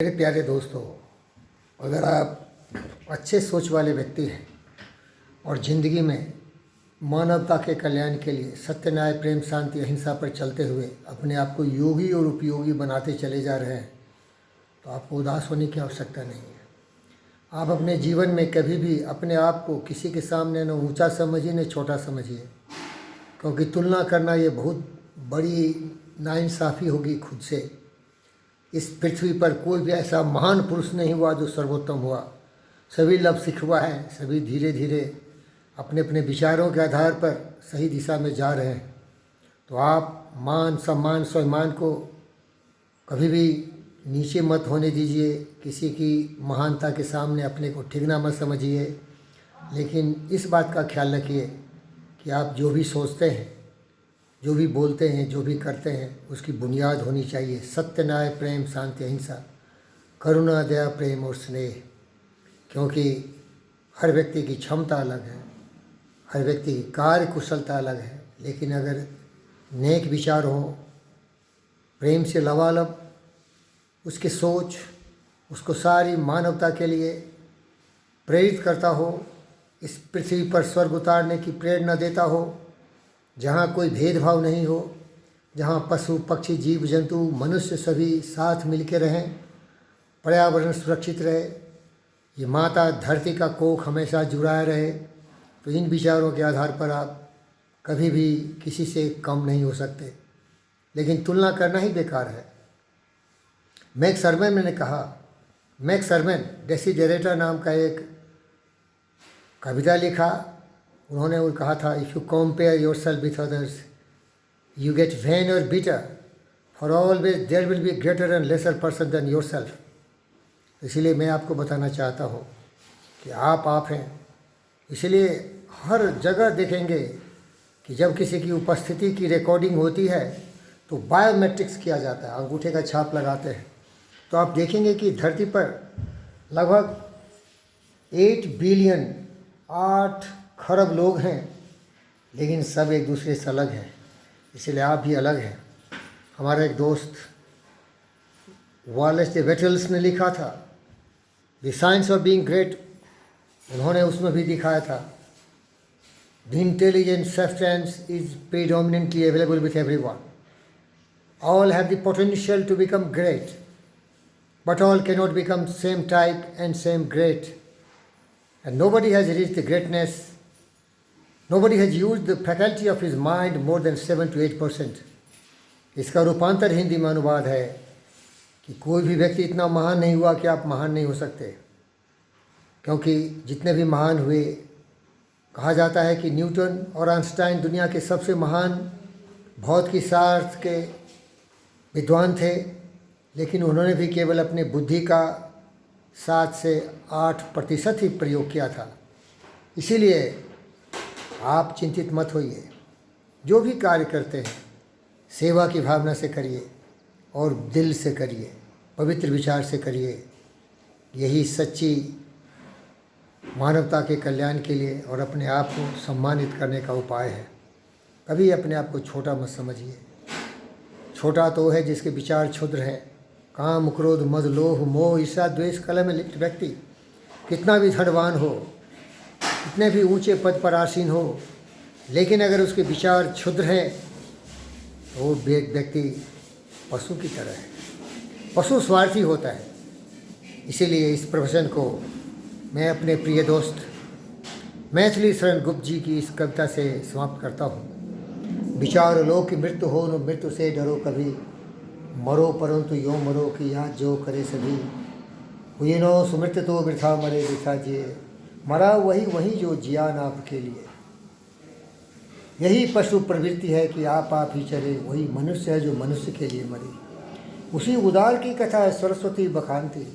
मेरे प्यारे दोस्तों, अगर आप अच्छे सोच वाले व्यक्ति हैं और ज़िंदगी में मानवता के कल्याण के लिए सत्य, न्याय, प्रेम, शांति, अहिंसा पर चलते हुए अपने आप को योगी और उपयोगी बनाते चले जा रहे हैं, तो आपको उदास होने की आवश्यकता नहीं है। आप अपने जीवन में कभी भी अपने आप को किसी के सामने न ऊंचा समझिए न छोटा समझिए, क्योंकि तुलना करना ये बहुत बड़ी नाइंसाफ़ी होगी खुद से। इस पृथ्वी पर कोई भी ऐसा महान पुरुष नहीं हुआ जो सर्वोत्तम हुआ। सभी लब सिखवा हैं, सभी धीरे धीरे अपने अपने विचारों के आधार पर सही दिशा में जा रहे हैं। तो आप मान, सम्मान, स्वाभिमान को कभी भी नीचे मत होने दीजिए। किसी की महानता के सामने अपने को ठिगना मत समझिए, लेकिन इस बात का ख्याल रखिए कि आप जो भी सोचते हैं, जो भी बोलते हैं, जो भी करते हैं, उसकी बुनियाद होनी चाहिए सत्य, न्याय, प्रेम, शांति, अहिंसा, करुणा, दया, प्रेम और स्नेह। क्योंकि हर व्यक्ति की क्षमता अलग है, हर व्यक्ति की कार्य कुशलता अलग है, लेकिन अगर नेक विचार हो, प्रेम से लबालब उसकी सोच उसको सारी मानवता के लिए प्रेरित करता हो, इस पृथ्वी पर स्वर्ग उतारने की प्रेरणा देता हो, जहाँ कोई भेदभाव नहीं हो, जहाँ पशु, पक्षी, जीव जंतु, मनुष्य सभी साथ मिलकर रहें, पर्यावरण सुरक्षित रहे, ये माता धरती का कोख हमेशा जुड़ाए रहे, तो इन विचारों के आधार पर आप कभी भी किसी से कम नहीं हो सकते। लेकिन तुलना करना ही बेकार है। मैक्स अर्मन ने कहा, मैक्स अर्मन डेसिडेरेटा नाम का एक कविता लिखा। उन्होंने वो कहा था, if you compare yourself with others you get vain or bitter, for always there will be greater and lesser person than yourself. इसीलिए मैं आपको बताना चाहता हूँ कि आप हैं। इसलिए हर जगह देखेंगे कि जब किसी की उपस्थिति की रिकॉर्डिंग होती है तो बायोमेट्रिक्स किया जाता है, अंगूठे का छाप लगाते हैं। तो आप देखेंगे कि धरती पर लगभग 8 बिलियन 8 खरब लोग हैं, लेकिन सब एक दूसरे से अलग हैं। इसलिए आप भी अलग हैं। हमारा एक दोस्त वॉलेस द वेटल्स ने लिखा था the science of being great. उन्होंने उसमें भी दिखाया था the intelligent substance is predominantly available with everyone, all have the potential to become great, but all cannot become same type and same great, and nobody has reached the greatness, nobody has used the faculty of his mind more than 7 to 8%. इसका रूपांतर हिंदी में अनुवाद है कि कोई भी व्यक्ति इतना महान नहीं हुआ कि आप महान नहीं हो सकते। क्योंकि जितने भी महान हुए, कहा जाता है कि न्यूटन और आइंस्टाइन दुनिया के सबसे महान भौतिकी शास्त्र के विद्वान थे, लेकिन उन्होंने भी केवल अपने बुद्धि का 7 से 8% ही प्रयोग किया था। इसीलिए आप चिंतित मत होइए। जो भी कार्य करते हैं सेवा की भावना से करिए और दिल से करिए, पवित्र विचार से करिए। यही सच्ची मानवता के कल्याण के लिए और अपने आप को सम्मानित करने का उपाय है। कभी अपने आप को छोटा मत समझिए। छोटा तो है जिसके विचार क्षुद्र हैं। काम, क्रोध, मद, लोभ, मोह, ईर्ष्या, द्वेष, कलह में लिप्त व्यक्ति कितना भी धनवान हो, कितने भी ऊंचे पद पर आसीन हो, लेकिन अगर उसके विचार क्षुद्र हैं तो वो व्यक्ति पशु की तरह है। पशु स्वार्थी होता है। इसीलिए इस प्रवचन को मैं अपने प्रिय दोस्त मैथिली शरण गुप्त जी की इस कविता से समाप्त करता हूँ। विचार लो कि मृत्यु हो न मृत्यु से डरो कभी, मरो परंतु यो मरो कि याद जो करे सभी, हुए नो सुमृत तो वृथा मरे वृथा जिए, मरा वही वही जो जिया न आपके लिए। यही पशु प्रवृत्ति है कि आप ही चले, वही मनुष्य है जो मनुष्य के लिए मरे। उसी उदार की कथा है सरस्वती बखानती,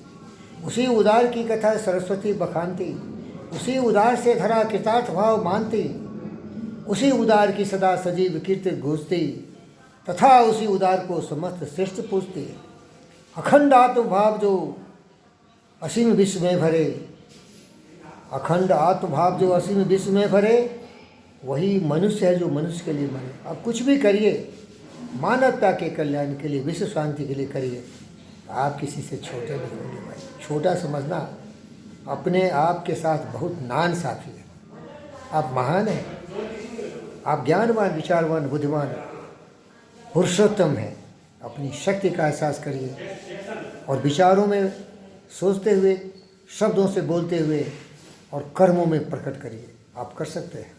उसी उदार की कथा है सरस्वती बखानती, उसी उदार से धरा कृतार्थ भाव मानती, उसी उदार की सदा सजीव कीर्ति गूंजती, तथा उसी उदार को समस्त श्रेष्ठ पूजती। अखंड आत्मभाव जो असीम विश्व में भरे, अखंड आत्मभाव जो असीम विश्व में भरे, वही मनुष्य है जो मनुष्य के लिए मरे। अब कुछ भी करिए, मानवता के कल्याण के लिए, विश्व शांति के लिए करिए। आप किसी से छोटे नहीं होंगे भाई। छोटा समझना अपने आप के साथ बहुत नाइंसाफ़ी है। आप महान हैं, आप ज्ञानवान, विचारवान, बुद्धिमान, पुरुषोत्तम हैं। अपनी शक्ति का एहसास करिए और विचारों में सोचते हुए, शब्दों से बोलते हुए और कर्मों में प्रकट करिए। आप कर सकते हैं।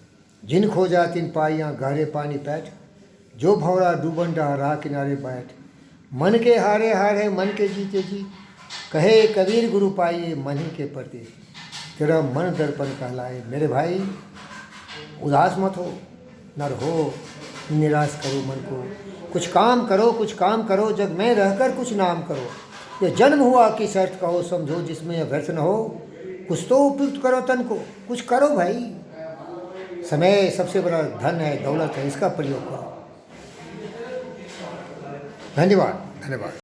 जिन खोजा तिन पाइयाँ गहरे पानी पैठ, जो भंवरा डूबन डहा राह किनारे बैठ। मन के हारे हारे मन के जीते जी, कहे कबीर गुरु पाइए मन ही के परदेश। तेरा मन दर्पण कहलाए। मेरे भाई उदास मत हो, न रहो, निराश करो मन को। कुछ काम करो, कुछ काम करो, जग में रहकर कुछ नाम करो। ये जन्म हुआ किस अर्थ कहो, समझो जिसमें व्यर्थ न हो। कुछ तो उपयुक्त करो तन को, कुछ करो भाई। समय सबसे बड़ा धन है, दौलत है, इसका प्रयोग करो। धन्यवाद, धन्यवाद।